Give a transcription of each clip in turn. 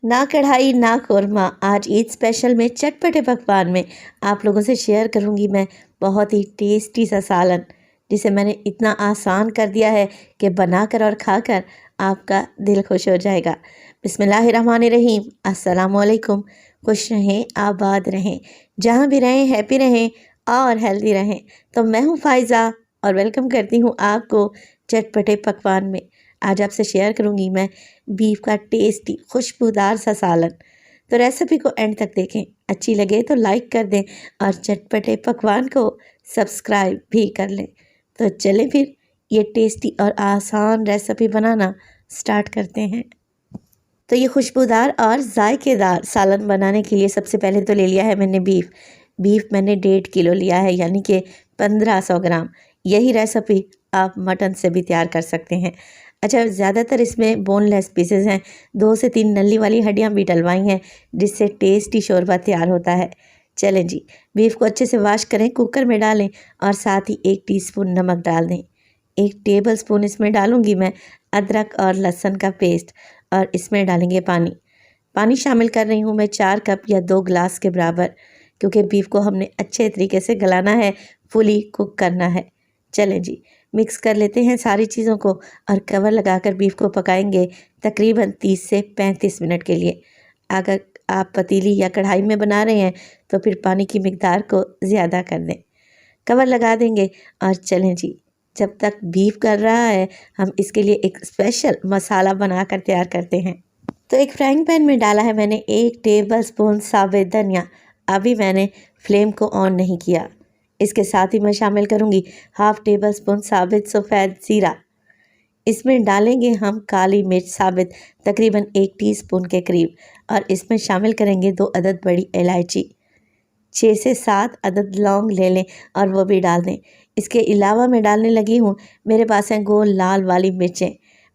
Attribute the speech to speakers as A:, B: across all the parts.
A: ना कढ़ाई ना कोरमा। आज ईद स्पेशल में चटपटे पकवान में आप लोगों से शेयर करूंगी मैं बहुत ही टेस्टी सा सालन, जिसे मैंने इतना आसान कर दिया है कि बनाकर और खाकर आपका दिल खुश हो जाएगा। बिस्मिल्लाहिर्रहमानिर्रहीम। अस्सलाम वालेकुम। खुश रहें, आबाद रहें, जहाँ भी रहें हैप्पी रहें और हेल्दी रहें। तो मैं हूँ फ़ाइज़ा और वेलकम करती हूँ आपको चटपटे पकवान में। आज आपसे शेयर करूंगी मैं बीफ का टेस्टी खुशबूदार सा सालन। तो रेसिपी को एंड तक देखें, अच्छी लगे तो लाइक कर दें और चटपटे पकवान को सब्सक्राइब भी कर लें। तो चलें फिर ये टेस्टी और आसान रेसिपी बनाना स्टार्ट करते हैं। तो ये खुशबूदार और जायकेदार सालन बनाने के लिए सबसे पहले तो ले लिया है मैंने बीफ मैंने 1.5 किलो लिया है, यानी कि 1500 ग्राम। यही रेसिपी आप मटन से भी तैयार कर सकते हैं। अच्छा, ज़्यादातर इसमें बोनलेस पीसेस हैं, 2 से 3 नली वाली हड्डियां भी डलवाई हैं, जिससे टेस्टी शोरबा तैयार होता है। चलें जी, बीफ को अच्छे से वॉश करें, कुकर में डालें और साथ ही 1 टीस्पून नमक डाल दें। 1 टेबल स्पून इसमें डालूंगी मैं अदरक और लहसुन का पेस्ट और इसमें डालेंगे पानी शामिल कर रही हूँ मैं 4 कप या 2 गिलास के बराबर, क्योंकि बीफ को हमने अच्छे तरीके से गलाना है, फुली कुक करना है। चलें जी, मिक्स कर लेते हैं सारी चीज़ों को और कवर लगाकर बीफ को पकाएंगे तकरीबन 30 से 35 मिनट के लिए। अगर आप पतीली या कढ़ाई में बना रहे हैं तो फिर पानी की मिकदार को ज़्यादा कर दें। कवर लगा देंगे और चलें जी, जब तक बीफ कर रहा है हम इसके लिए एक स्पेशल मसाला बनाकर तैयार करते हैं। तो एक फ्राइंग पैन में डाला है मैंने 1 टेबल स्पून साबुत धनिया। अभी मैंने फ्लेम को ऑन नहीं किया। इसके साथ ही मैं शामिल करूंगी 1/2 टेबल स्पून साबुत सफ़ेद ज़ीरा। इसमें डालेंगे हम काली मिर्च साबित तकरीबन 1 टीस्पून के करीब और इसमें शामिल करेंगे 2 अदद बड़ी इलायची, 6 से 7 अदद लौंग ले लें और वो भी डाल दें। इसके अलावा मैं डालने लगी हूँ, मेरे पास हैं गोल लाल वाली मिर्चें।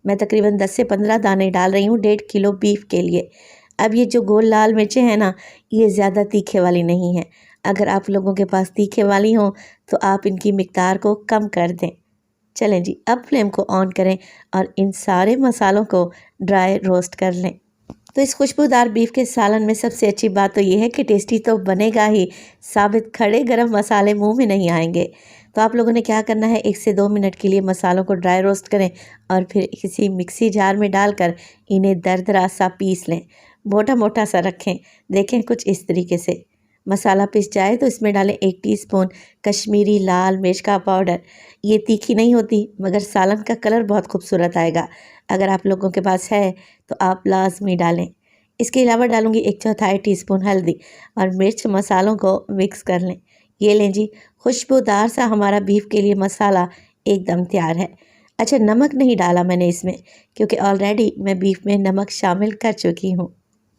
A: मैं तकरीबन 10 से 15 दाने डाल रही हूँ 1.5 किलो बीफ के लिए। अब ये जो गोल लाल मिर्चें हैं ना, ये ज़्यादा तीखे वाली नहीं हैं। अगर आप लोगों के पास तीखे वाली हों तो आप इनकी मिकदार को कम कर दें। चलें जी, अब फ्लेम को ऑन करें और इन सारे मसालों को ड्राई रोस्ट कर लें। तो इस खुशबूदार बीफ के सालन में सबसे अच्छी बात तो ये है कि टेस्टी तो बनेगा ही, साबित खड़े गरम मसाले मुंह में नहीं आएंगे। तो आप लोगों ने क्या करना है, 1 से 2 मिनट के लिए मसालों को ड्राई रोस्ट करें और फिर किसी मिक्सी जार में डालकर इन्हें दरदरा सा पीस लें, मोटा मोटा सा रखें। देखें कुछ इस तरीके से। मसाला पिस जाए तो इसमें डालें 1 टीस्पून कश्मीरी लाल मिर्च का पाउडर। ये तीखी नहीं होती मगर सालन का कलर बहुत खूबसूरत आएगा। अगर आप लोगों के पास है तो आप लाजमी डालें। इसके अलावा डालूंगी 1/4 टीस्पून हल्दी और मिर्च मसालों को मिक्स कर लें। ये लें जी, खुशबूदार सा हमारा बीफ के लिए मसाला एकदम तैयार है। अच्छा, नमक नहीं डाला मैंने इसमें, क्योंकि ऑलरेडी मैं बीफ में नमक शामिल कर चुकी हूँ।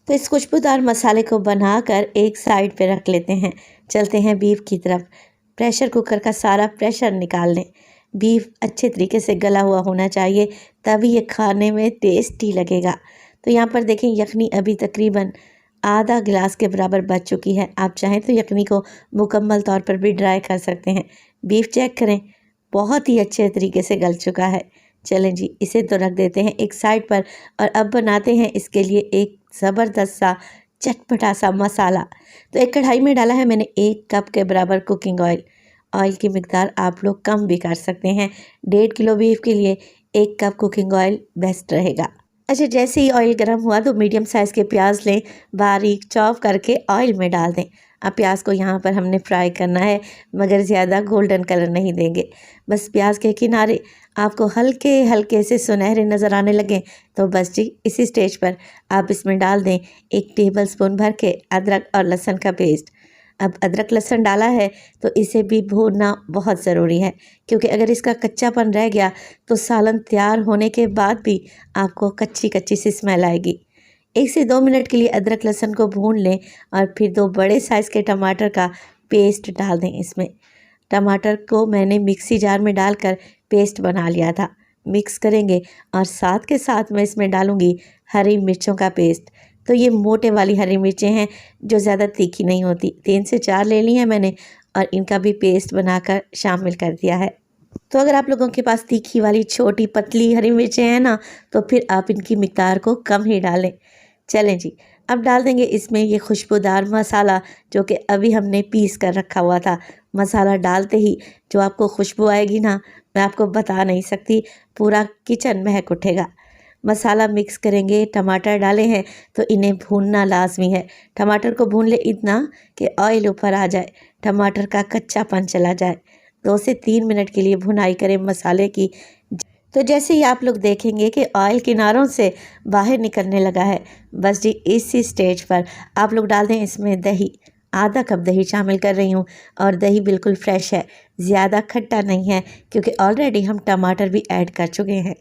A: तो इस खुशबूदार मसाले को बनाकर एक साइड पे रख लेते हैं। चलते हैं बीफ की तरफ। प्रेशर कुकर का सारा प्रेशर निकाल लें। बीफ अच्छे तरीके से गला हुआ होना चाहिए, तभी ये खाने में टेस्टी लगेगा। तो यहाँ पर देखें, यखनी अभी तकरीबन आधा गिलास के बराबर बच चुकी है। आप चाहें तो यखनी को मुकम्मल तौर पर भी ड्राई कर सकते हैं। बीफ चेक करें, बहुत ही अच्छे तरीके से गल चुका है। चलें जी, इसे तो रख देते हैं एक साइड पर और अब बनाते हैं इसके लिए एक ज़बरदस्त सा चटपटा सा मसाला। तो एक कढ़ाई में डाला है मैंने 1 कप के बराबर कुकिंग ऑयल। ऑयल की मिकदार आप लोग कम भी कर सकते हैं। 1.5 किलो बीफ के लिए 1 कप कुकिंग ऑयल बेस्ट रहेगा। अच्छा, जैसे ही ऑयल गर्म हुआ तो मीडियम साइज़ के प्याज लें, बारीक चॉप करके ऑयल में डाल दें। अब प्याज को यहाँ पर हमने फ्राई करना है, मगर ज़्यादा गोल्डन कलर नहीं देंगे। बस प्याज के किनारे आपको हल्के हल्के से सुनहरे नज़र आने लगें तो बस जी, इसी स्टेज पर आप इसमें डाल दें 1 टेबल स्पून भर के अदरक और लहसुन का पेस्ट। अब अदरक लहसुन डाला है तो इसे भी भूनना बहुत ज़रूरी है, क्योंकि अगर इसका कच्चापन रह गया तो सालन तैयार होने के बाद भी आपको कच्ची कच्ची सी स्मेल आएगी। 1 से 2 मिनट के लिए अदरक लहसुन को भून लें और फिर 2 बड़े साइज़ के टमाटर का पेस्ट डाल दें इसमें। टमाटर को मैंने मिक्सी जार में डालकर पेस्ट बना लिया था। मिक्स करेंगे और साथ के साथ मैं इसमें डालूंगी हरी मिर्चों का पेस्ट। तो ये मोटे वाली हरी मिर्चें हैं जो ज़्यादा तीखी नहीं होती। 3 से 4 ले ली हैं मैंने और इनका भी पेस्ट बनाकर शामिल कर दिया है। तो अगर आप लोगों के पास तीखी वाली छोटी पतली हरी मिर्चें हैं ना, तो फिर आप इनकी मिकदार को कम ही डालें। चलें जी, अब डाल देंगे इसमें ये खुशबूदार मसाला जो कि अभी हमने पीस कर रखा हुआ था। मसाला डालते ही जो आपको खुशबू आएगी ना, मैं आपको बता नहीं सकती, पूरा किचन महक उठेगा। मसाला मिक्स करेंगे, टमाटर डाले हैं तो इन्हें भूनना लाजमी है। टमाटर को भून ले इतना कि ऑयल ऊपर आ जाए, टमाटर का कच्चापन चला जाए। 2 से 3 मिनट के लिए भुनाई करें मसाले की। तो जैसे ही आप लोग देखेंगे कि ऑयल किनारों से बाहर निकलने लगा है, बस जी इसी स्टेज पर आप लोग डाल दें इसमें दही। आधा कप दही शामिल कर रही हूँ और दही बिल्कुल फ्रेश है, ज़्यादा खट्टा नहीं है क्योंकि ऑलरेडी हम टमाटर भी ऐड कर चुके हैं।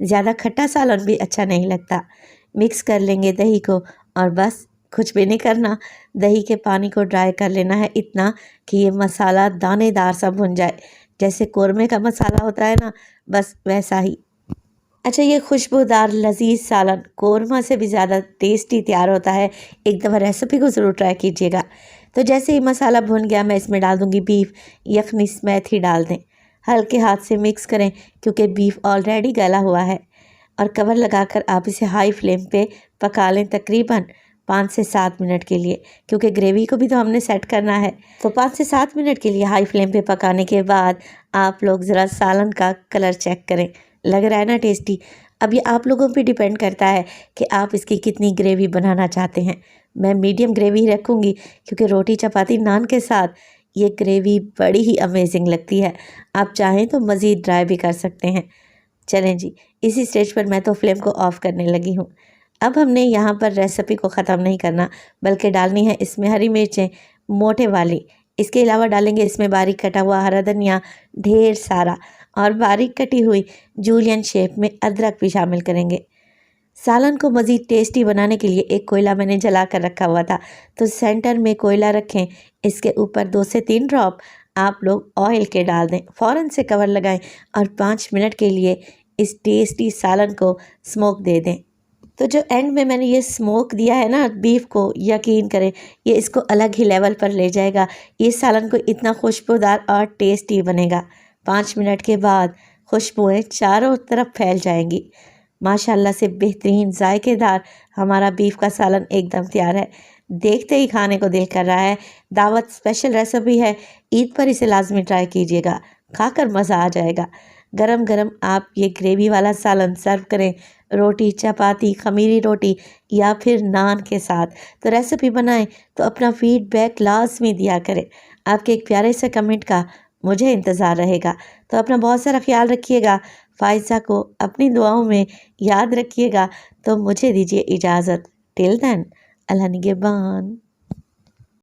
A: ज़्यादा खट्टा सालन भी अच्छा नहीं लगता। मिक्स कर लेंगे दही को और बस कुछ भी नहीं करना, दही के पानी को ड्राई कर लेना है इतना कि ये मसाला दानेदार सा भुन जाए। जैसे कोरमे का मसाला होता है ना, बस वैसा ही। अच्छा, ये खुशबूदार लजीज सालन कोरमा से भी ज़्यादा टेस्टी तैयार होता है। एक दफ़ा रेसिपी को ज़रूर ट्राई कीजिएगा। तो जैसे ही मसाला भुन गया, मैं इसमें डाल दूँगी बीफ यखनी स्मैथ ही डाल दें। हल्के हाथ से मिक्स करें क्योंकि बीफ ऑलरेडी गला हुआ है और कवर लगाकर आप इसे हाई फ्लेम पे पका लें तकरीबन 5 से 7 मिनट के लिए, क्योंकि ग्रेवी को भी तो हमने सेट करना है। तो 5 से 7 मिनट के लिए हाई फ्लेम पे पकाने के बाद आप लोग ज़रा सालन का कलर चेक करें, लग रहा है ना टेस्टी। अब ये आप लोगों पे डिपेंड करता है कि आप इसकी कितनी ग्रेवी बनाना चाहते हैं। मैं मीडियम ग्रेवी ही रखूँगी क्योंकि रोटी चपाती नान के साथ ये ग्रेवी बड़ी ही अमेजिंग लगती है। आप चाहें तो मज़ीद ड्राई भी कर सकते हैं। चलें जी, इसी स्टेज पर मैं तो फ्लेम को ऑफ़ करने लगी हूँ। अब हमने यहाँ पर रेसिपी को ख़त्म नहीं करना, बल्कि डालनी है इसमें हरी मिर्चें मोटे वाली। इसके अलावा डालेंगे इसमें बारीक कटा हुआ हरा धनिया ढेर सारा और बारीक कटी हुई जूलियन शेप में अदरक भी शामिल करेंगे। सालन को मज़ीद टेस्टी बनाने के लिए एक कोयला मैंने जला कर रखा हुआ था, तो सेंटर में कोयला रखें, इसके ऊपर 2 से 3 ड्रॉप आप लोग ऑयल के डाल दें, फ़ौरन से कवर लगाएं और 5 मिनट के लिए इस टेस्टी सालन को स्मोक दे दें। तो जो एंड में मैंने ये स्मोक दिया है ना बीफ को, यकीन करें ये इसको अलग ही लेवल पर ले जाएगा। ये सालन को इतना खुशबूदार और टेस्टी बनेगा। 5 मिनट के बाद खुशबुएँ चारों तरफ फैल जाएंगी। माशाल्लाह से बेहतरीन जायकेदार हमारा बीफ का सालन एकदम तैयार है। देखते ही खाने को दिल कर रहा है। दावत स्पेशल रेसिपी है, ईद पर इसे लाजमी ट्राई कीजिएगा, खाकर मज़ा आ जाएगा। गरम गरम आप ये ग्रेवी वाला सालन सर्व करें रोटी चपाती खमीरी रोटी या फिर नान के साथ। तो रेसिपी बनाएं तो अपना फीडबैक लाजमी दिया करें। आपके एक प्यारे से कमेंट का मुझे इंतज़ार रहेगा। तो अपना बहुत सारा ख्याल रखिएगा। फ़ाइज़ा को अपनी दुआओं में याद रखिएगा। तो मुझे दीजिए इजाज़त। टिल देन, अल्लाह निगहबान।